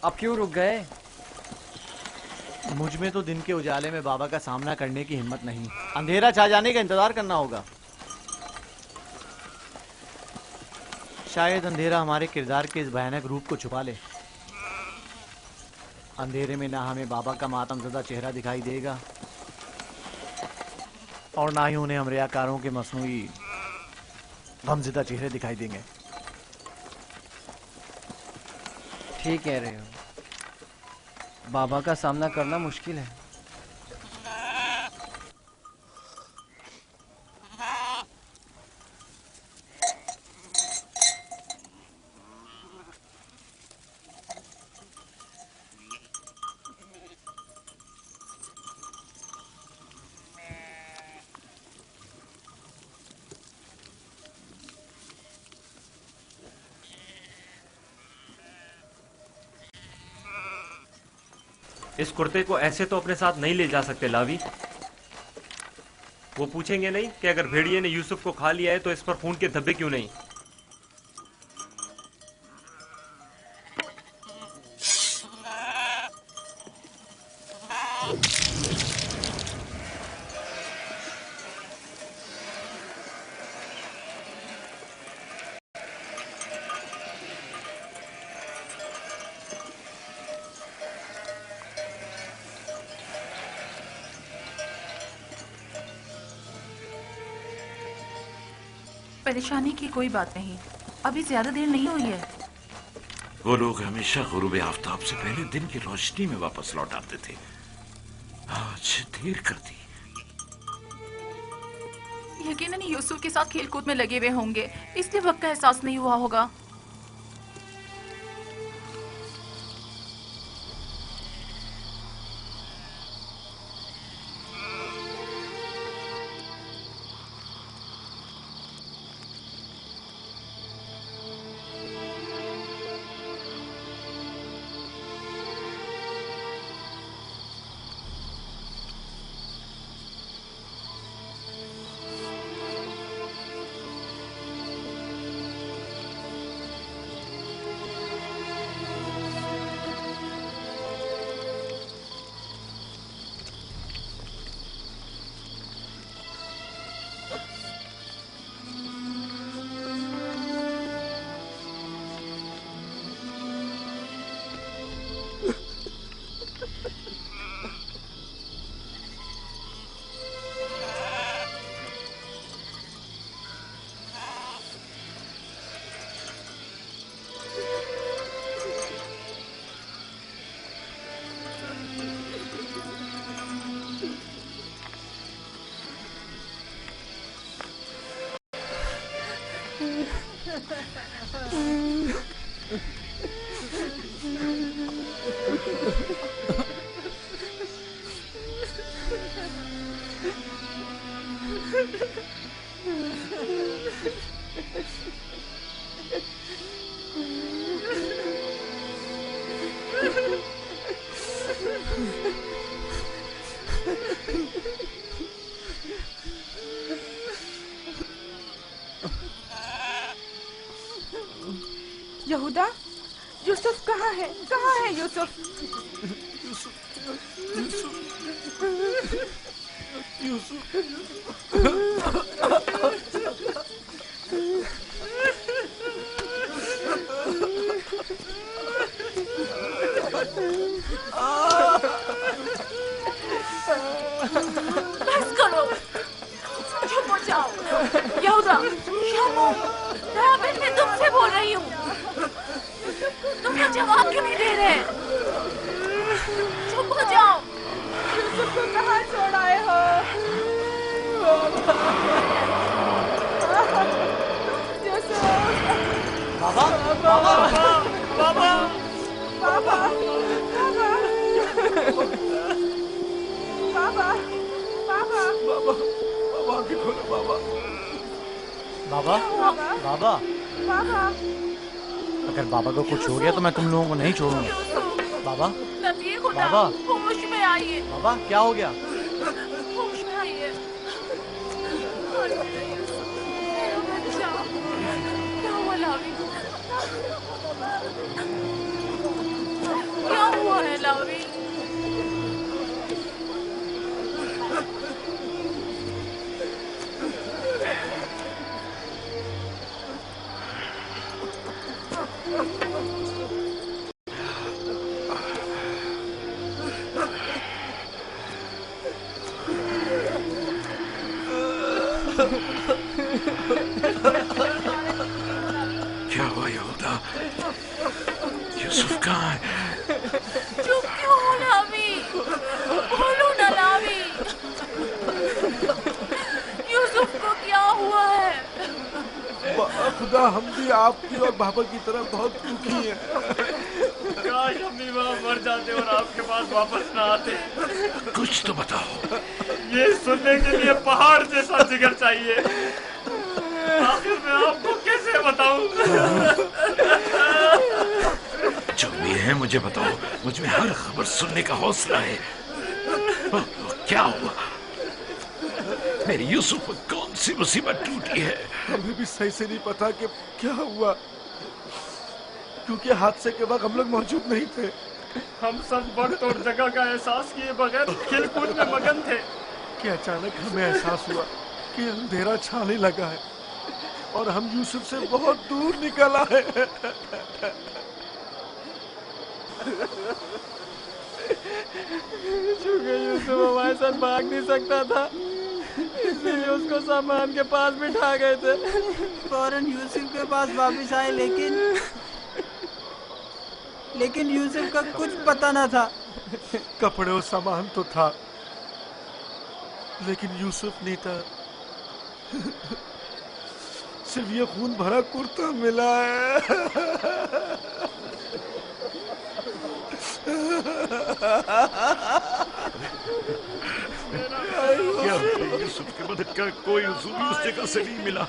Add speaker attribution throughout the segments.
Speaker 1: अब क्यों रुक गए?
Speaker 2: मुझ में तो दिन के उजाले में बाबा का सामना करने की हिम्मत नहीं। अंधेरा छा जाने का इंतजार करना होगा। शायद अंधेरा हमारे किरदार के इस भयानक रूप को छुपा ले। अंधेरे में ना हमें बाबा का मातमज़दा चेहरा दिखाई देगा और ना ही उन्हें हम रियाकारों के मसनूई गमज़दा चेहरे दिखाई देंगे।
Speaker 1: ठीक कह रहे हो। बाबा का सामना करना मुश्किल है।
Speaker 3: इस कुर्ते को ऐसे तो अपने साथ नहीं ले जा सकते लावी। वो पूछेंगे नहीं कि अगर भेड़िए ने यूसुफ को खा लिया है तो इस पर खून के धब्बे क्यों नहीं?
Speaker 4: परेशानी की कोई बात नहीं, अभी ज्यादा देर नहीं हुई है।
Speaker 5: वो लोग हमेशा गुरूब आफताब से पहले दिन की रोशनी में वापस लौट आते थे। आज देर कर दी।
Speaker 4: यकीनन यूसुफ के साथ खेलकूद में लगे हुए होंगे, इसलिए वक्त का एहसास नहीं हुआ होगा।
Speaker 6: यहूदा, यूसुफ कहाँ है? कहाँ है यूसुफ?
Speaker 4: बस करो, चुप हो जाओ। यहूदा, शामू, मैं तुमसे बोल रही हूँ। तुम तो जवाब क्यों नहीं दे रहे? चुप हो जाओ।
Speaker 6: यूसुफ को कहाँ छोड़ आए हो? यूसुफ!
Speaker 2: बाबा, बाबा, बाबा,
Speaker 6: बाबा, बाबा, बाबा,
Speaker 5: बाबा, बाबा आंखें खोलो बाबा।
Speaker 2: बाबा, बाबा,
Speaker 6: बाबा।
Speaker 2: अगर बाबा को कुछ हो गया तो मैं तुम लोगों को नहीं छोड़ूंगा। बाबा, बाबा,
Speaker 4: होश में आइए।
Speaker 2: बाबा क्या हो गया?
Speaker 4: होश में आइए। क्या हुआ लावी? है लावी?
Speaker 5: क्या हुआ यहूदा? यूसुफ कहाँ है?
Speaker 4: चुप क्यों हो लावी? बोलो ना लावी। यूसुफ को क्या हुआ है?
Speaker 7: खुदा हम भी आपकी और बाबा की तरह बहुत दुखी हैं।
Speaker 3: काश हम भी वहाँ मर जाते और आपके पास वापस ना आते।
Speaker 5: कुछ तो बताओ।
Speaker 3: ये सुनने के लिए पहाड़ जैसा जिगर चाहिए। आखिर मैं आपको कैसे बताऊं?
Speaker 5: जो भी है मुझे बताओ। मुझ में हर खबर सुनने का हौसला है। क्या हुआ? मेरे यूसुफ पर कौन सी मुसीबत टूटी है?
Speaker 7: हमें भी सही से नहीं पता कि क्या हुआ, क्योंकि हादसे के वक्त हम लोग मौजूद नहीं थे।
Speaker 3: हम सब वक्त और जगह का एहसास किए बगैर खेलकूद में मगन थे
Speaker 7: कि अचानक हमें एहसास हुआ कि अंधेरा छाने लगा है और हम यूसुफ से बहुत दूर निकल आए।
Speaker 2: चूंकि यूसुफ हमारे साथ भाग नहीं सकता था, इसलिए उसको सामान के पास बिठा गए थे।
Speaker 8: फौरन यूसुफ के पास वापस आए, लेकिन यूसुफ का कुछ पता न था।
Speaker 7: कपड़े और सामान तो था, लेकिन यूसुफ नहीं था। सिर्फ ये खून भरा कुर्ता मिला है।
Speaker 5: क्या यूसुफ की मदद का कोई उसूल उस जगह से नहीं मिला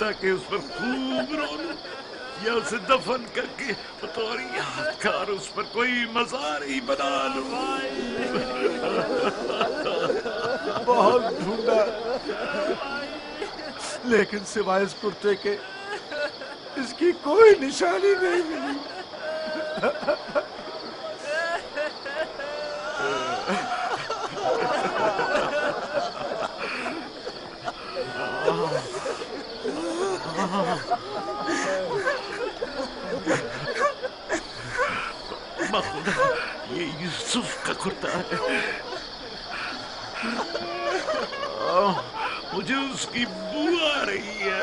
Speaker 5: ताकि उस पर खूब रो लूं या उसे दफन करके बतौर यादगार उस पर कोई मजार ही बना लूं।
Speaker 7: बहुत ढूंढा, लेकिन सिवाय इस कुर्ते के इसकी कोई निशानी नहीं मिली।
Speaker 5: खुदा, ये यूसुफ का कुर्ता है। मुझे उसकी बू आ रही है।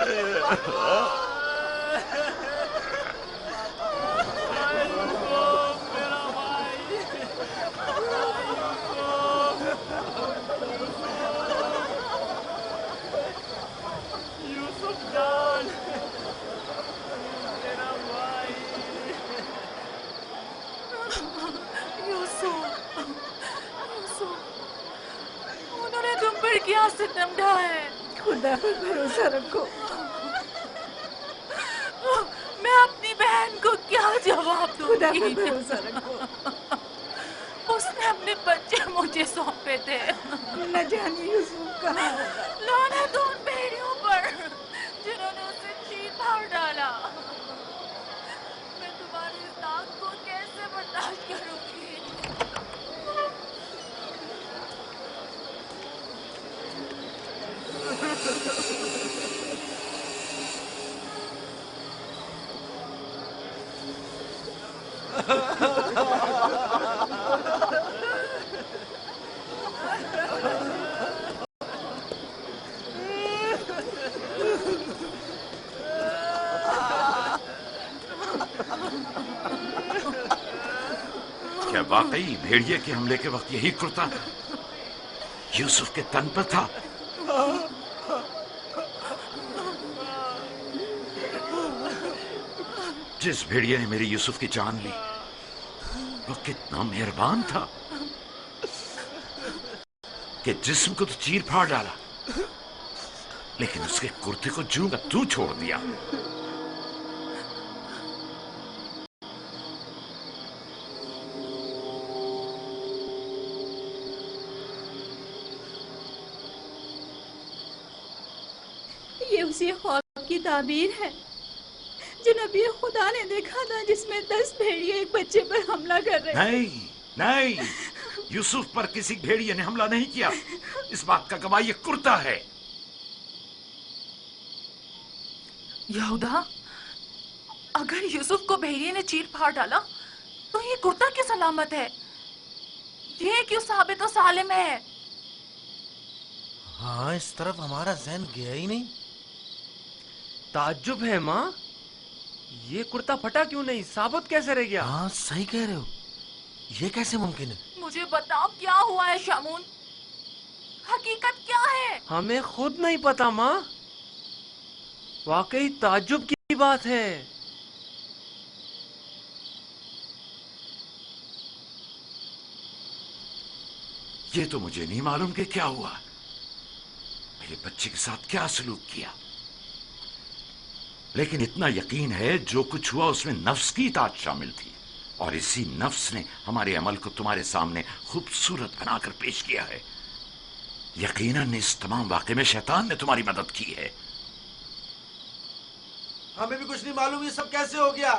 Speaker 4: उन्होंने तुम पर क्या सितम ढाया है?
Speaker 6: खुदा पर भरोसा रखो।
Speaker 4: मैं अपनी बहन को क्या जवाब
Speaker 6: खुदा पर
Speaker 4: दूंगी?
Speaker 6: भरोसा रखो।
Speaker 4: उसने अपने बच्चे मुझे सौंपे थे।
Speaker 6: न जाने यूसुफ कहाँ होगा।
Speaker 4: लानत उन भेड़ियों पर जिन्होंने उसे चीर फाड़ डाला। मैं तुम्हारी इस नाक को कैसे बर्दाश्त करूंगी?
Speaker 5: क्या वाकई भेड़िए के हमले के वक्त यही कुर्ता यूसुफ के तन पर था? जिस भेड़िए ने मेरी यूसुफ की जान ली वो कितना मेहरबान था कि जिस्म को तो चीर फाड़ डाला, लेकिन उसके कुर्ते को जू का तू छोड़ दिया।
Speaker 6: ये उसी ख्वाब की ताबीर है जो नबी खुदा ने देखा था, जिसमें 10 भेड़िए एक बच्चे पर हमला कर रहे।
Speaker 5: नहीं, नहीं, यूसुफ पर किसी भेड़िए ने हमला नहीं किया। इस बात का गवाह ये कुर्ता है।
Speaker 4: यहूदा, अगर यूसुफ को भेड़िए ने चीर फाड़ डाला तो ये कुर्ता क्यों सलामत है? ये क्यों साबित और सालिम है?
Speaker 9: हाँ, इस तरफ हमारा ज़हन गया ही नहीं।
Speaker 2: ताज्जुब है माँ, ये कुर्ता फटा क्यों नहीं, साबुत कैसे रह गया?
Speaker 9: हाँ, सही कह रहे हो। ये कैसे मुमकिन है?
Speaker 4: मुझे बताओ क्या हुआ है शामून, हकीकत क्या है?
Speaker 2: हमें खुद नहीं पता माँ, वाकई ताज्जुब की बात है।
Speaker 5: ये तो मुझे नहीं मालूम कि क्या हुआ, मेरे बच्चे के साथ क्या सलूक किया। लेकिन इतना यकीन है जो कुछ हुआ उसमें नफ्स की इताअत शामिल थी, और इसी नफ्स ने हमारे अमल को तुम्हारे सामने खूबसूरत बनाकर पेश किया है। यकीनन इस तमाम वाक़े में शैतान ने तुम्हारी मदद की है।
Speaker 9: हमें भी कुछ नहीं मालूम ये सब कैसे हो गया।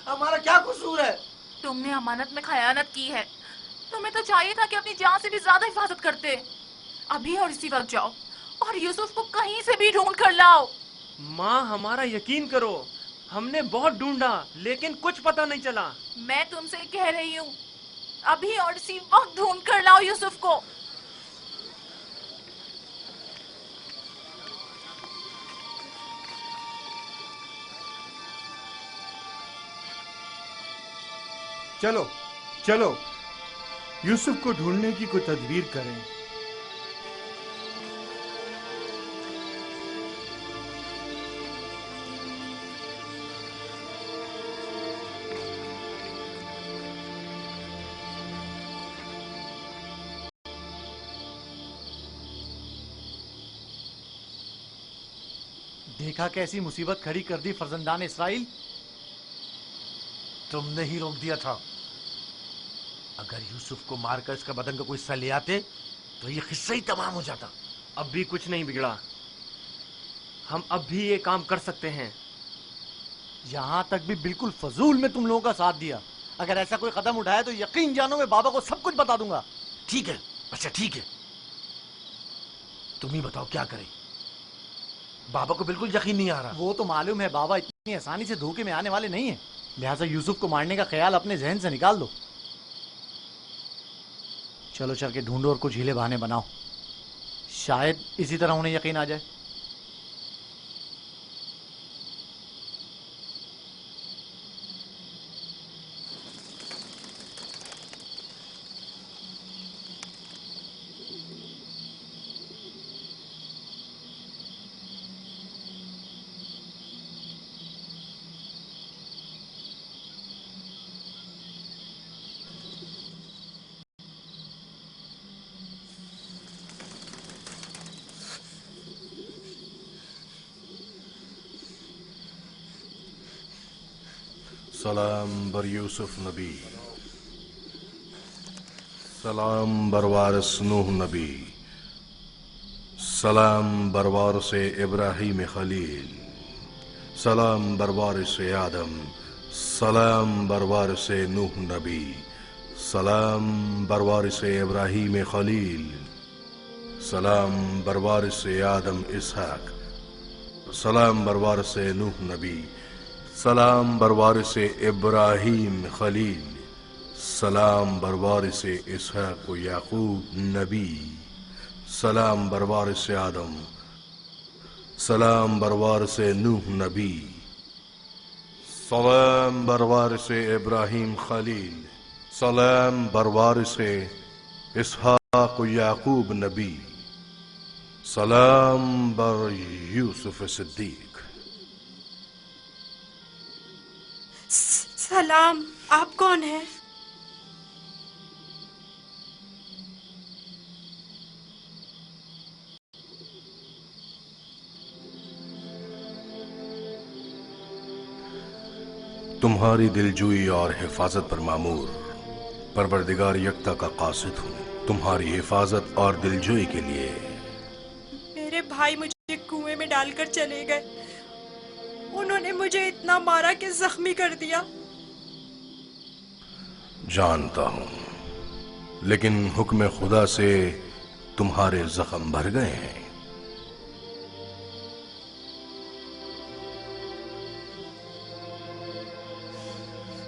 Speaker 9: हमारा क्या कसूर है?
Speaker 4: तुमने अमानत में खयानत की है। तुम्हें तो चाहिए था कि अपनी जान से भी ज्यादा हिफाजत करते। अभी और इसी वक्त जाओ और यूसुफ को कहीं से भी ढूंढ कर लाओ।
Speaker 2: माँ, हमारा यकीन करो, हमने बहुत ढूंढा लेकिन कुछ पता नहीं चला।
Speaker 4: मैं तुमसे कह रही हूँ, अभी और इसी वक्त ढूंढ कर लाओ यूसुफ को।
Speaker 7: चलो चलो, यूसुफ को ढूंढने की कोई तदबीर करें।
Speaker 10: देखा कैसी मुसीबत खड़ी कर दी फर्जंदान इसराइल।
Speaker 9: तुमने ही रोक दिया था। अगर यूसुफ को मारकर इसका बदन का कोई हिस्सा ले आते तो ये किस्सा ही तमाम हो जाता।
Speaker 2: अब भी कुछ नहीं बिगड़ा, हम अब भी ये काम कर सकते हैं।
Speaker 10: यहां तक भी बिल्कुल फजूल में तुम लोगों का साथ दिया। अगर ऐसा कोई कदम उठाया तो यकीन जानो मैं बाबा को सब कुछ बता दूंगा।
Speaker 9: ठीक है, अच्छा ठीक है, तुम ही बताओ क्या करें। बाबा को बिल्कुल यकीन नहीं आ रहा।
Speaker 10: वो तो मालूम है बाबा इतनी आसानी से धोखे में आने वाले नहीं है, लिहाजा यूसुफ को मारने का ख्याल अपने जहन से निकाल दो। चलो चल के ढूंढो और कुछ हीले बहाने बनाओ, शायद इसी तरह उन्हें यकीन आ जाए।
Speaker 11: सलाम बर यूसुफ नबी, सलाम बर वारिस नूह नबी, सलाम बर वारिस इब्राहीम खलील, सलाम बर वारिस आदम, सलाम बर वारिस नूह नबी, सलाम बर वारिस इब्राहीम खलील, सलाम बर वारिस आदम इसहाक, सलाम बर वारिस नूह नबी, सलाम बर वारिस इब्राहीम खलील, सलाम बर वारिस इसहाक याकूब नबी, सलाम बर वारिस आदम, सलाम बर वारिस नूह नबी, सलाम बर वारिस इब्राहीम खलील, सलाम बर वारिस इसहाक याकूब नबी, सलाम बर यूसुफ सिद्दीक।
Speaker 6: सलाम, आप कौन हैं?
Speaker 11: तुम्हारी दिलजोई और हिफाजत पर मामूर परवरदिगार यकता का कासिद हूँ। तुम्हारी हिफाजत और दिलजोई के लिए
Speaker 6: मेरे भाई मुझे कुएं में डालकर चले गए। उन्होंने मुझे इतना मारा कि जख्मी कर दिया।
Speaker 11: जानता हूं, लेकिन हुक्म खुदा से तुम्हारे जख्म भर गए हैं।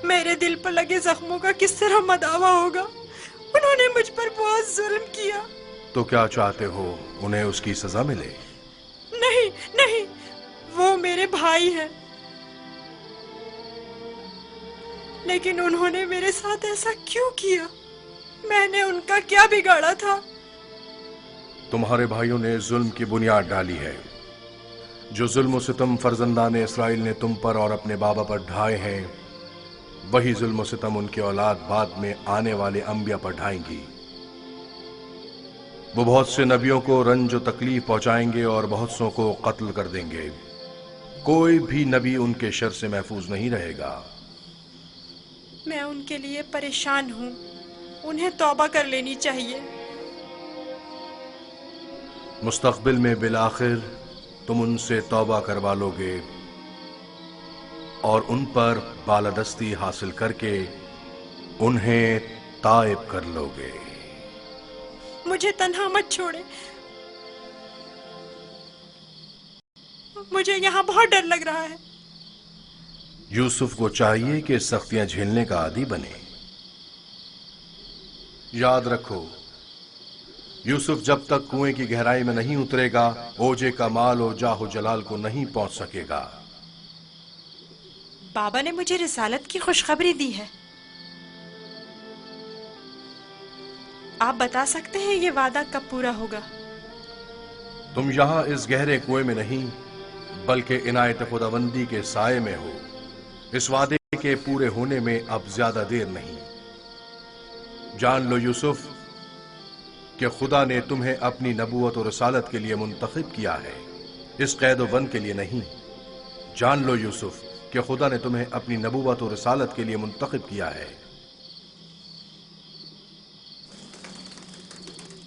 Speaker 12: मेरे दिल पर लगे जख्मों का किस तरह मदावा होगा? उन्होंने मुझ पर बहुत जुल्म किया।
Speaker 11: तो क्या चाहते हो, उन्हें उसकी सजा मिले?
Speaker 12: नहीं नहीं, वो मेरे भाई हैं, लेकिन उन्होंने मेरे साथ ऐसा क्यों किया? मैंने उनका क्या बिगाड़ा था?
Speaker 11: तुम्हारे भाइयों ने जुल्म की बुनियाद डाली है। जो जुल्म सितम फर्जंदान इसराइल ने तुम पर और अपने बाबा पर ढाए हैं, वही जुल्म सितम उनकी औलाद बाद में आने वाले अंबिया पर ढाएंगी। वो बहुत से नबियों को रंज और तकलीफ पहुंचाएंगे और बहुत सौ को कत्ल कर देंगे। कोई भी नबी उनके शर से महफूज नहीं रहेगा।
Speaker 12: मैं उनके लिए परेशान हूँ। उन्हें तौबा कर लेनी चाहिए।
Speaker 11: मुस्तकबिल में बिलाखिर तुम उनसे तौबा करवा लोगे और उन पर बालादस्ती हासिल करके उन्हें ताइब कर लोगे।
Speaker 12: मुझे तन्हा मत छोड़े। मुझे यहाँ बहुत डर लग रहा है।
Speaker 11: यूसुफ को चाहिए कि सख्तियां झेलने का आदी बने। याद रखो, यूसुफ जब तक कुएं की गहराई में नहीं उतरेगा, ओजे का माल और जाहो जलाल को नहीं पहुंच सकेगा।
Speaker 12: बाबा ने मुझे रिसालत की खुशखबरी दी है। आप बता सकते हैं ये वादा कब पूरा होगा?
Speaker 11: तुम यहां इस गहरे कुएं में नहीं, बल्कि इनायत खुदाबंदी के साए में हो। इस वादे के पूरे होने में अब ज्यादा देर नहीं। जान लो यूसुफ कि खुदा ने तुम्हें अपनी नबूवत और रिसालत के लिए मुंतखब किया है, इस कैद बंद के लिए नहीं। जान लो यूसुफ कि खुदा ने तुम्हें अपनी नबूवत और रिसालत के लिए मुंतखब किया है।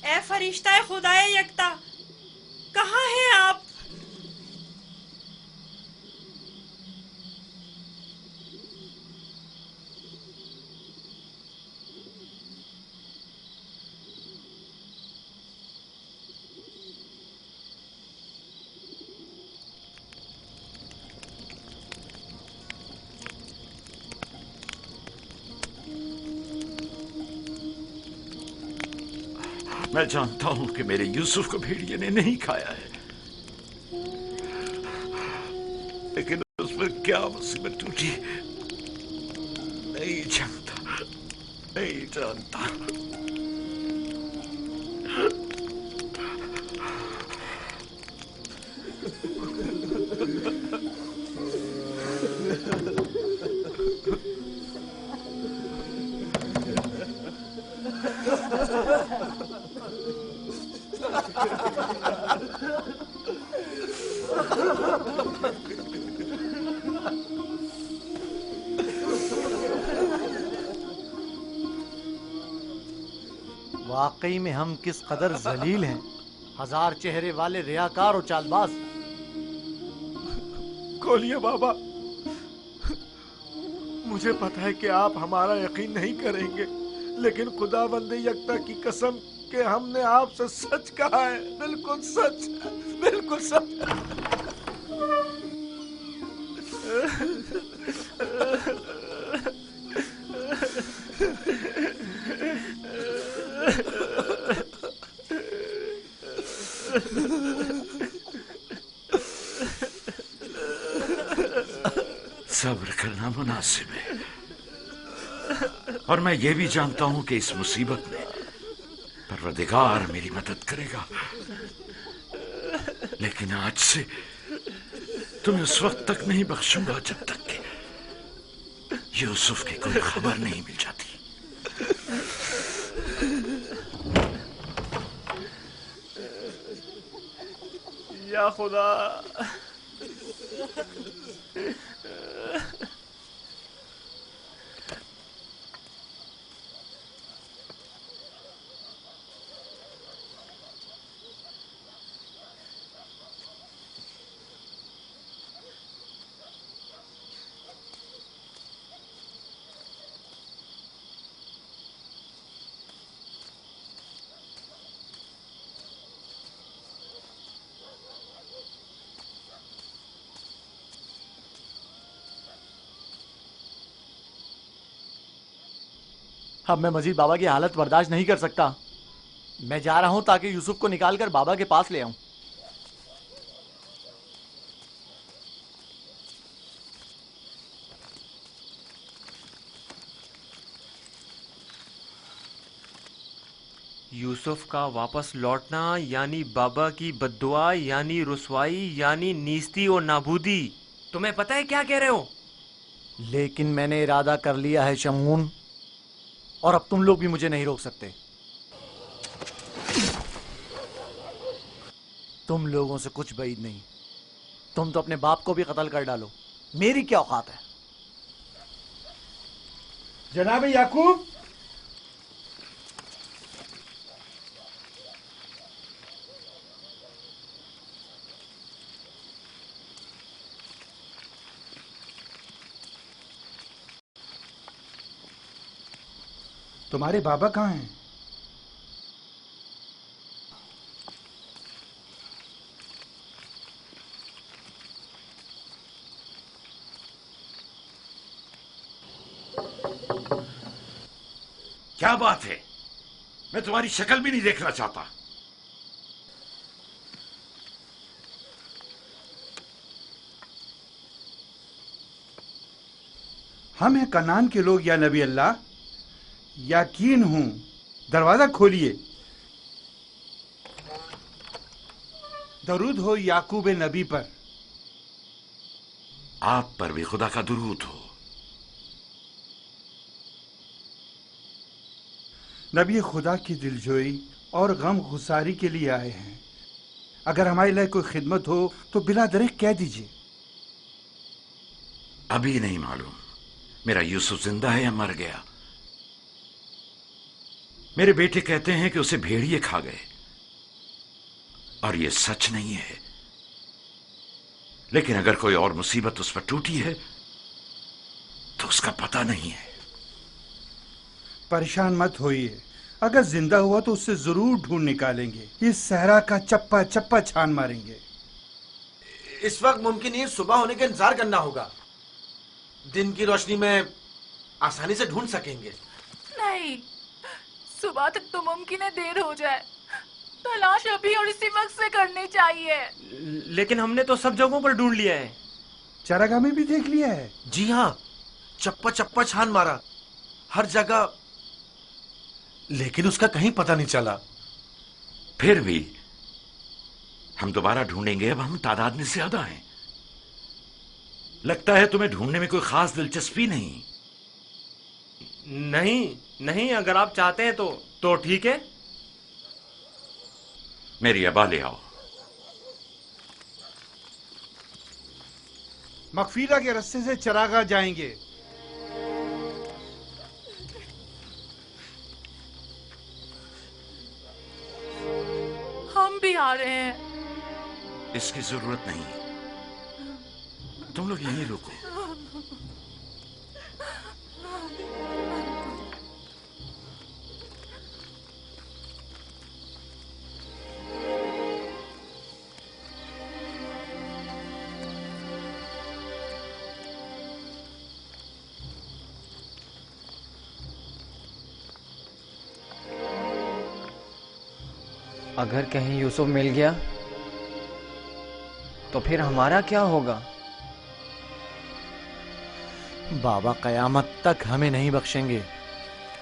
Speaker 12: ए फरिश्ता खुदाए यकता, कहाँ हैं आप?
Speaker 5: मैं जानता हूं कि मेरे यूसुफ को भेड़िए ने नहीं खाया है, लेकिन उस पर क्या मुसीबत टूटी नहीं जानता, नहीं जानता।
Speaker 10: वाकई में हम किस कदर जलील हैं, हजार चेहरे वाले रियाकार और चालबाज।
Speaker 7: खोलिए बाबा, मुझे पता है कि आप हमारा यकीन नहीं करेंगे, लेकिन खुदावंद यकता की कसम कि हमने आपसे सच कहा है, बिल्कुल सच, बिल्कुल सच।
Speaker 5: सब्र करना मुनासिब है, और मैं ये भी जानता हूं कि इस मुसीबत में परवरदिगार मेरी मदद करेगा। लेकिन आज से तुम्हें उस वक्त तक नहीं बख्शूंगा जब तक कि यूसुफ की कोई खबर नहीं मिल जाती।
Speaker 2: या खुदा,
Speaker 10: अब मैं मजीद बाबा की हालत बर्दाश्त नहीं कर सकता। मैं जा रहा हूं ताकि यूसुफ को निकालकर बाबा के पास ले आऊं।
Speaker 13: यूसुफ का वापस लौटना यानी बाबा की बद्दुआ यानी रुसवाई यानी नीस्ती और नाबूदी। तुम्हें पता है क्या कह रहे हो?
Speaker 10: लेकिन मैंने इरादा कर लिया है शमून, और अब तुम लोग भी मुझे नहीं रोक सकते। तुम लोगों से कुछ बैद नहीं। तुम तो अपने बाप को भी कत्ल कर डालो, मेरी क्या औकात है?
Speaker 7: जनाब याकूब, तुम्हारे बाबा कहाँ हैं?
Speaker 5: क्या बात है? मैं तुम्हारी शक्ल भी नहीं देखना चाहता।
Speaker 7: हम हैं कनान के लोग या नबी अल्लाह, यकीन हूं, दरवाजा खोलिए। दरूद हो याकूब नबी पर।
Speaker 5: आप पर भी खुदा का दुरूद हो।
Speaker 7: नबी खुदा की दिलजोई और गम गुसारी के लिए आए हैं। अगर हमारे लिए कोई खिदमत हो तो बिला दरेक कह दीजिए।
Speaker 5: अभी नहीं मालूम मेरा यूसुफ जिंदा है या मर गया। मेरे बेटे कहते हैं कि उसे भेड़िए खा गए, और यह सच नहीं है। लेकिन अगर कोई और मुसीबत उस पर टूटी है तो उसका पता नहीं है।
Speaker 7: परेशान मत होइए, अगर जिंदा हुआ तो उससे जरूर ढूंढ निकालेंगे। इस सहरा का चप्पा चप्पा छान मारेंगे।
Speaker 9: इस वक्त मुमकिन नहीं, सुबह होने का इंतजार करना होगा। दिन की रोशनी में आसानी से ढूंढ सकेंगे।
Speaker 4: नहीं, सुबह तक तो मुमकिन है देर हो जाए। तलाश अभी और इसी वक्त से करनी चाहिए।
Speaker 13: लेकिन हमने तो सब जगहों पर ढूंढ लिया है।
Speaker 7: चारागाह में भी देख लिया है।
Speaker 9: जी हाँ, चप्पा चप्पा छान मारा हर जगह, लेकिन उसका कहीं पता नहीं चला।
Speaker 5: फिर भी हम दोबारा ढूंढेंगे। अब हम तादाद में ज्यादा हैं। लगता है तुम्हें ढूंढने में कोई खास दिलचस्पी नहीं।
Speaker 13: नहीं, अगर आप चाहते हैं तो ठीक है।
Speaker 5: मेरी अबा ले आओ।
Speaker 7: मगफीरा के रास्ते से चरागाह जाएंगे।
Speaker 4: हम भी आ रहे हैं।
Speaker 5: इसकी जरूरत नहीं, तुम लोग यहीं रुको।
Speaker 1: अगर कहीं यूसुफ मिल गया तो फिर हमारा क्या होगा?
Speaker 10: बाबा कयामत तक हमें नहीं बख्शेंगे।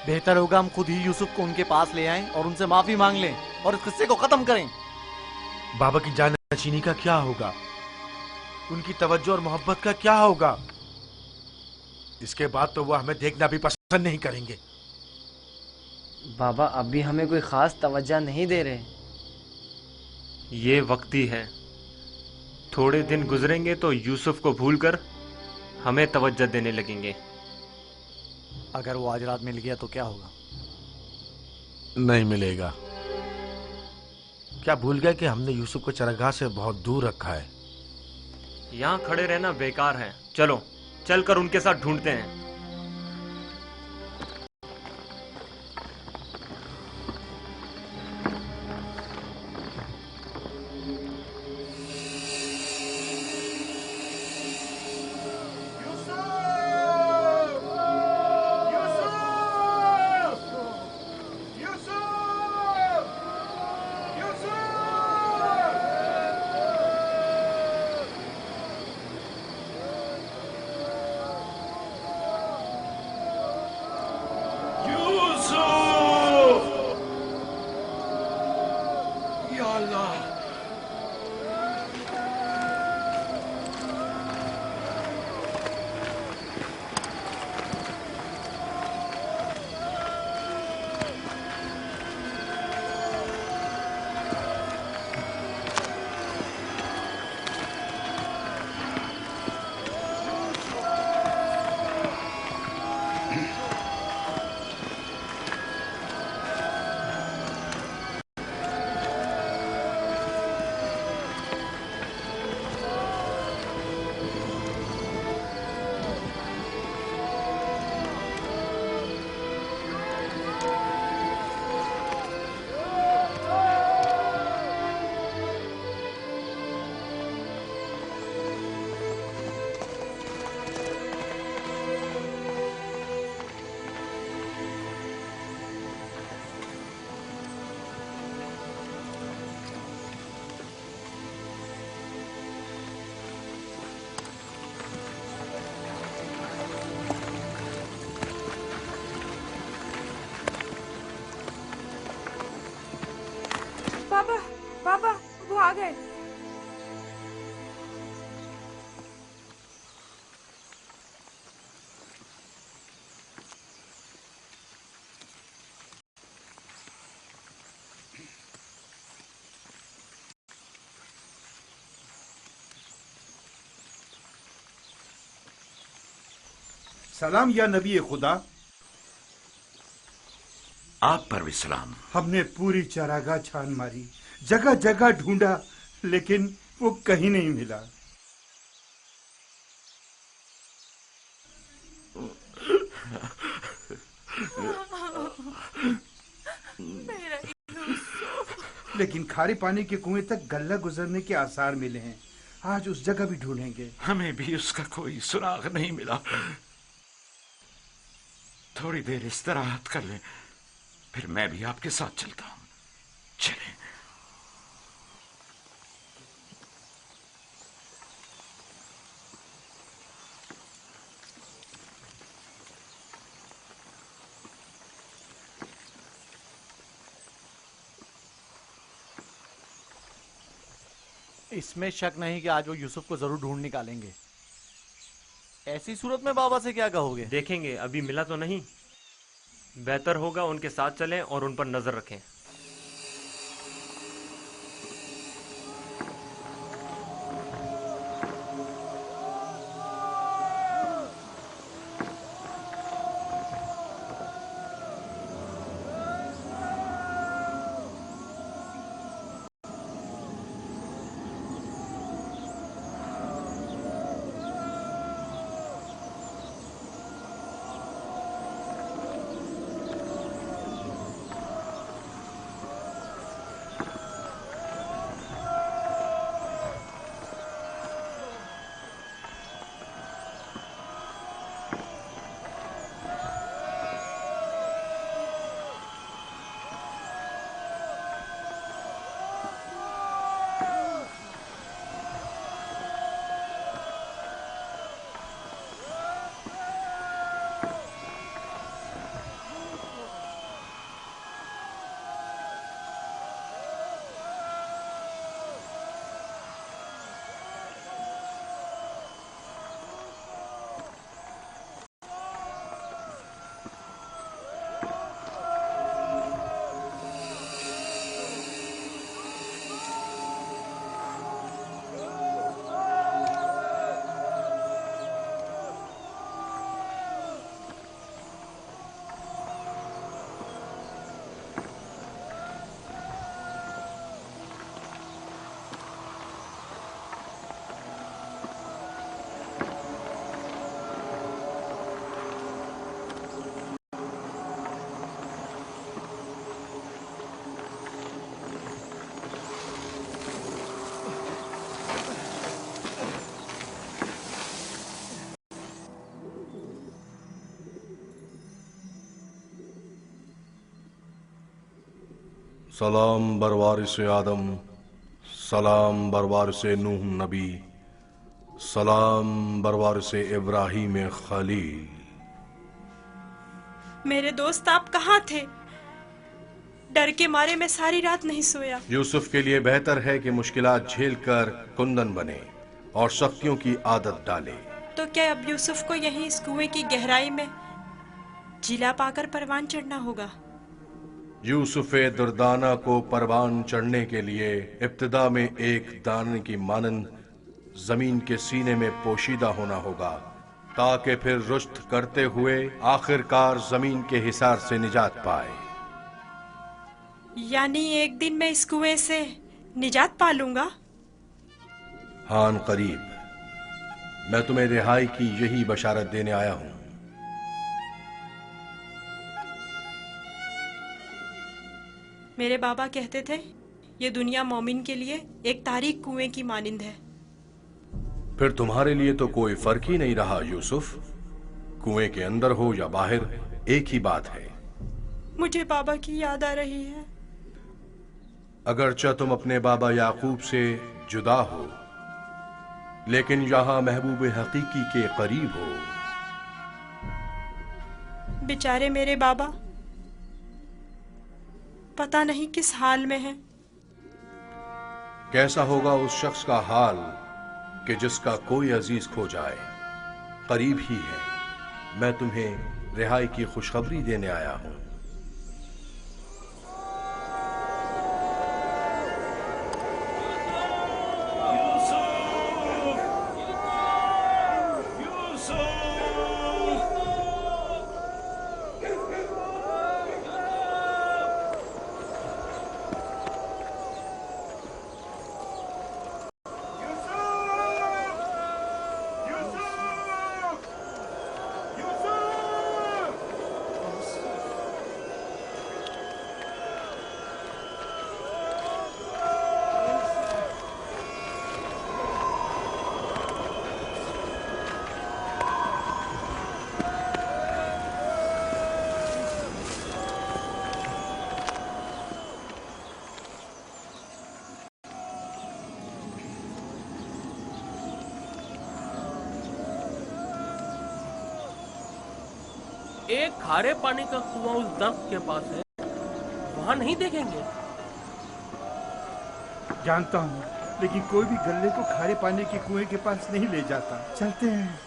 Speaker 10: बेहतर होगा हम खुद ही यूसुफ को उनके पास ले आएं और उनसे माफी मांग लें और इस किस्से को खत्म करें।
Speaker 9: बाबा की जानशीनी का क्या होगा? उनकी तवज्जो और मोहब्बत का क्या होगा? इसके बाद तो वो हमें देखना भी पसंद नहीं करेंगे।
Speaker 1: बाबा अब भी हमें कोई खास तवज्जो नहीं दे रहे।
Speaker 13: ये वक्ती है। थोड़े दिन गुजरेंगे तो यूसुफ को भूलकर हमें तवज्जो देने लगेंगे।
Speaker 10: अगर वो आज रात मिल गया तो क्या होगा?
Speaker 9: नहीं मिलेगा। क्या भूल गए कि हमने यूसुफ को चरागाह से बहुत दूर रखा है?
Speaker 13: यहाँ खड़े रहना बेकार है। चलो चलकर उनके साथ ढूंढते हैं।
Speaker 12: आ गए।
Speaker 7: सलाम या नबी खुदा।
Speaker 5: आप पर भी सलाम।
Speaker 7: हमने पूरी चरागाह छान मारी, जगह जगह ढूंढा, लेकिन वो कहीं नहीं मिला। लेकिन खारे पानी के कुएं तक गल्ला गुजरने के आसार मिले हैं। आज उस जगह भी ढूंढेंगे।
Speaker 5: हमें भी उसका कोई सुराग नहीं मिला। थोड़ी देर इस्तराहत कर लें, फिर मैं भी आपके साथ चलता हूं। चलें।
Speaker 10: इसमें शक नहीं कि आज वो यूसुफ को जरूर ढूंढ निकालेंगे। ऐसी सूरत में बाबा से क्या कहोगे?
Speaker 13: देखेंगे, अभी मिला तो नहीं। बेहतर होगा उनके साथ चलें और उन पर नजर रखें।
Speaker 11: सलाम बरवारिस आदम, सलाम बरवारिस नूह नबी, सलाम बरवारिस इब्राहिम खलील।
Speaker 12: मेरे दोस्त आप कहाँ थे? डर के मारे मैं सारी रात नहीं सोया।
Speaker 11: यूसुफ के लिए बेहतर है कि मुश्किलात झेलकर कुंदन बने और सख्तियों की आदत डाले।
Speaker 12: तो क्या अब यूसुफ को यहीं इस कुएं की गहराई में जिला पाकर परवान चढ़ना होगा?
Speaker 11: यूसुफ दुर्दाना को परवान चढ़ने के लिए इब्तिदा में एक दाने की मानंद जमीन के सीने में पोशीदा होना होगा, ताकि फिर रुश्त करते हुए आखिरकार जमीन के हिसार से निजात पाए।
Speaker 12: यानी एक दिन मैं इस कुएं से निजात पा लूंगा?
Speaker 11: हान करीब। मैं तुम्हें रिहाई की यही बशारत देने आया हूं।
Speaker 12: मेरे बाबा कहते थे ये दुनिया मोमिन के लिए एक तारीक कुएं की मानिंद है।
Speaker 11: फिर तुम्हारे लिए तो कोई फर्क ही नहीं रहा यूसुफ। कुएं के अंदर हो या बाहर, एक ही बात है।
Speaker 12: मुझे बाबा की याद आ रही है।
Speaker 11: अगरचे तुम अपने बाबा याकूब से जुदा हो, लेकिन यहां महबूब हकीकी के करीब हो।
Speaker 12: बेचारे मेरे बाबा पता नहीं किस हाल में हैं।
Speaker 11: कैसा होगा उस शख्स का हाल कि जिसका कोई अजीज खो जाए। करीब ही है, मैं तुम्हें रिहाई की खुशखबरी देने आया हूं।
Speaker 2: एक खारे पानी का कुआं उस दर्ख्त के पास है, वहां नहीं देखेंगे?
Speaker 7: जानता हूँ, लेकिन कोई भी गल्ले को खारे पानी के कुएं के पास नहीं ले जाता। चलते हैं।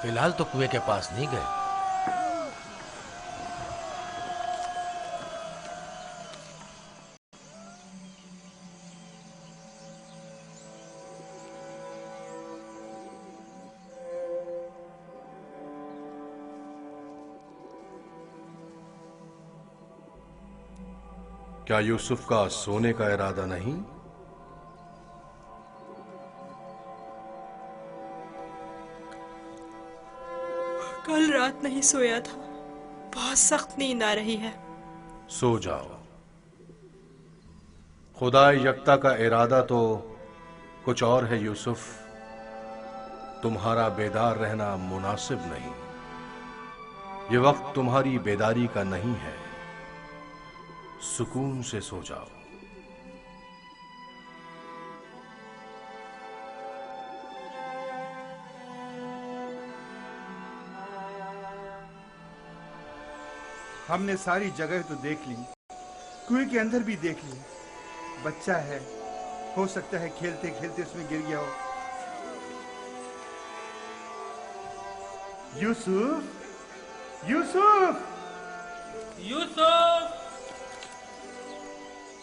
Speaker 9: फिलहाल तो कुएं के पास नहीं गए।
Speaker 11: क्या यूसुफ का सोने का इरादा नहीं?
Speaker 12: कल रात नहीं सोया था, बहुत सख्त नींद आ रही है।
Speaker 11: सो जाओ। खुदा यकता का इरादा तो कुछ और है यूसुफ। तुम्हारा बेदार रहना मुनासिब नहीं। ये वक्त तुम्हारी बेदारी का नहीं है। सुकून से सो जाओ।
Speaker 7: हमने सारी जगह तो देख ली, कुएं के अंदर भी देख ली। बच्चा है, हो सकता है खेलते खेलते उसमें गिर गया हो। यूसुफ, यूसुफ,
Speaker 2: यूसुफ,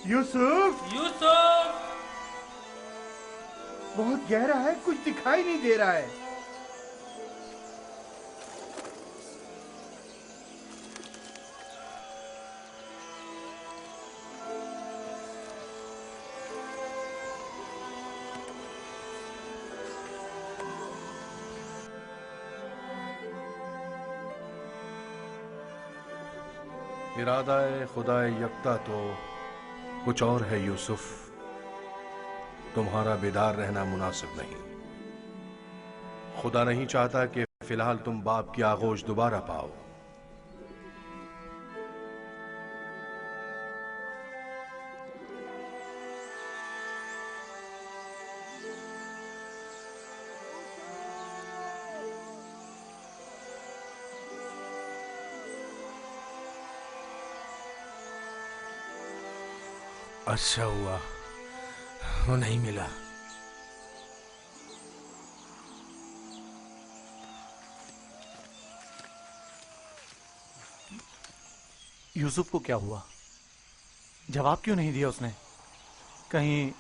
Speaker 7: यूसुफ,
Speaker 2: यूसुफ।
Speaker 7: बहुत गहरा है, कुछ दिखाई नहीं दे रहा है।
Speaker 11: इरादा खुदा यकता तो कुछ और है यूसुफ। तुम्हारा बेदार रहना मुनासिब नहीं। खुदा नहीं चाहता कि फिलहाल तुम बाप की आगोश दोबारा पाओ।
Speaker 9: अच्छा हुआ वो नहीं मिला।
Speaker 10: यूसुफ को क्या हुआ? जवाब क्यों नहीं दिया उसने? कहीं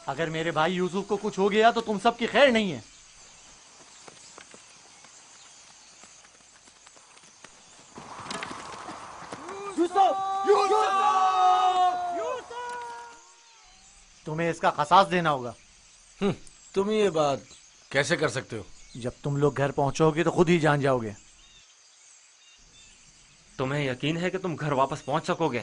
Speaker 10: अगर मेरे भाई यूसुफ को कुछ हो गया तो तुम सबकी खैर नहीं है। तुम्हें इसका खसास देना होगा।
Speaker 9: तुम ये बात कैसे कर सकते हो?
Speaker 10: जब तुम लोग घर पहुंचोगे तो खुद ही जान जाओगे।
Speaker 13: तुम्हें यकीन है कि तुम घर वापस पहुंच सकोगे?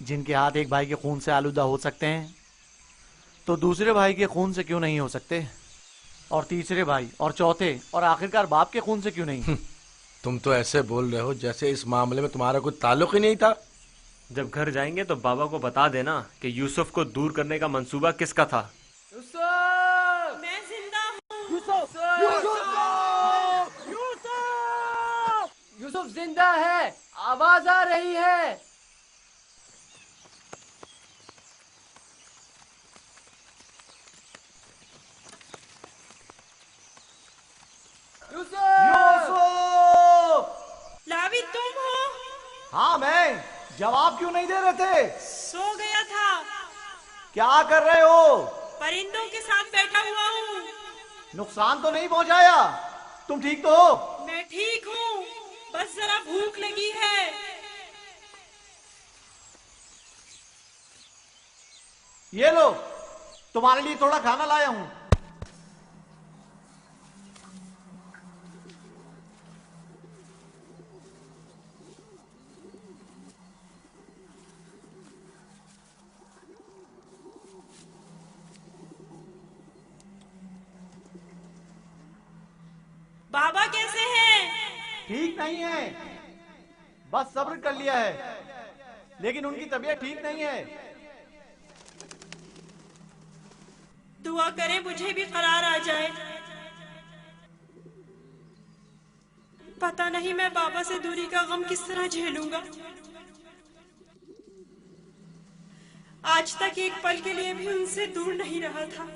Speaker 10: जिनके हाथ एक भाई के खून से आलूदा हो सकते हैं तो दूसरे भाई के खून से क्यों नहीं हो सकते? और तीसरे भाई और चौथे और आखिरकार बाप के खून से क्यों नहीं?
Speaker 9: तुम तो ऐसे बोल रहे हो जैसे इस मामले में तुम्हारा कोई ताल्लुक ही नहीं था।
Speaker 13: जब घर जाएंगे तो बाबा को बता देना कि यूसुफ को दूर करने का मंसूबा किसका था।
Speaker 2: यूसुफ!
Speaker 1: यूसुफ! यूसुफ जिंदा है, आवाज आ रही है।
Speaker 12: लावी तुम हो?
Speaker 10: हाँ मैं। जवाब क्यों नहीं दे रहे थे?
Speaker 12: सो गया था।
Speaker 10: क्या कर रहे हो?
Speaker 12: परिंदों के साथ बैठा हुआ हूँ।
Speaker 10: नुकसान तो नहीं पहुंचाया? तुम ठीक तो हो?
Speaker 12: मैं ठीक हूँ, बस जरा भूख लगी है।
Speaker 10: ये लो, तुम्हारे लिए थोड़ा खाना लाया हूँ।
Speaker 12: बाबा कैसे हैं?
Speaker 10: ठीक नहीं है, बस सब्र कर लिया है, लेकिन उनकी तबीयत ठीक नहीं है।
Speaker 12: दुआ करें मुझे भी करार आ जाए। पता नहीं मैं बाबा से दूरी का गम किस तरह झेलूंगा। आज तक एक पल के लिए भी उनसे दूर नहीं रहा था।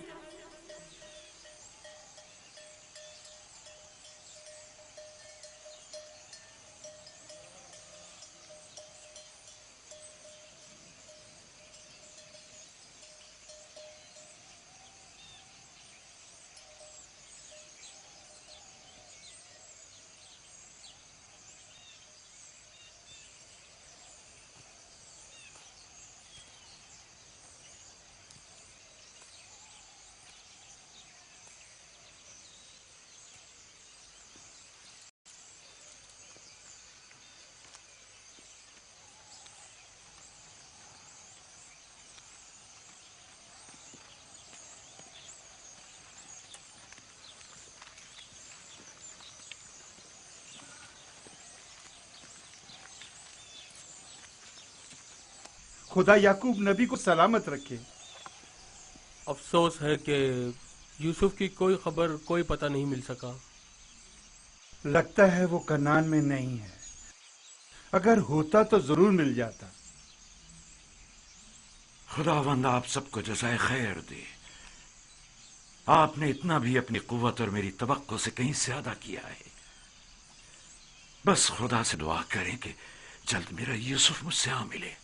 Speaker 14: खुदा याकूब नबी को सलामत रखे।
Speaker 2: अफसोस है कि यूसुफ की कोई खबर, कोई पता नहीं मिल सका।
Speaker 14: लगता है वो कनान में नहीं है, अगर होता तो जरूर मिल जाता।
Speaker 5: खुदावंद आप सबको जज़ाए खैर दे। आपने इतना भी अपनी कुव्वत और मेरी तवक्को से कहीं ज्यादा किया है। बस खुदा से दुआ करें कि जल्द मेरा यूसुफ मुझसे आ मिले।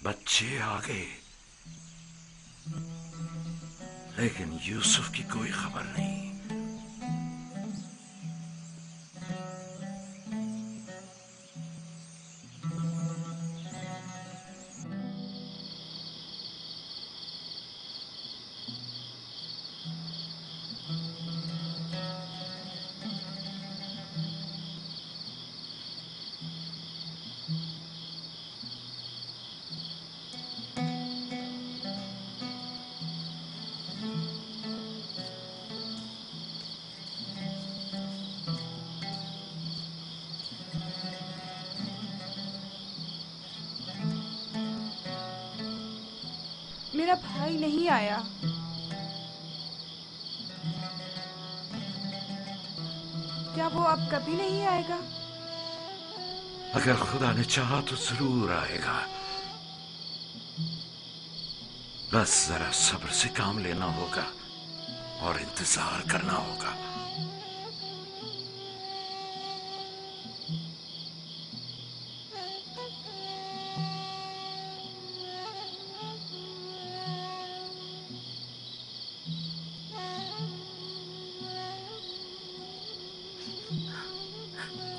Speaker 5: बच्चे आ गए, लेकिन यूसुफ की कोई खबर नहीं।
Speaker 15: मेरा भाई नहीं आया। क्या वो अब कभी नहीं आएगा?
Speaker 5: अगर खुदा ने चाहा तो जरूर आएगा। बस जरा सब्र से काम लेना होगा और इंतजार करना होगा।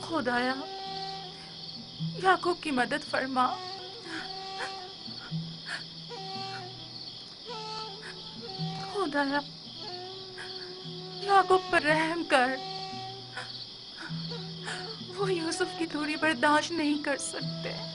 Speaker 4: खुदाया याकूब की मदद फरमा। खुदाया याकूब पर रहम कर। वो यूसुफ की दूरी बर्दाश्त नहीं कर सकते।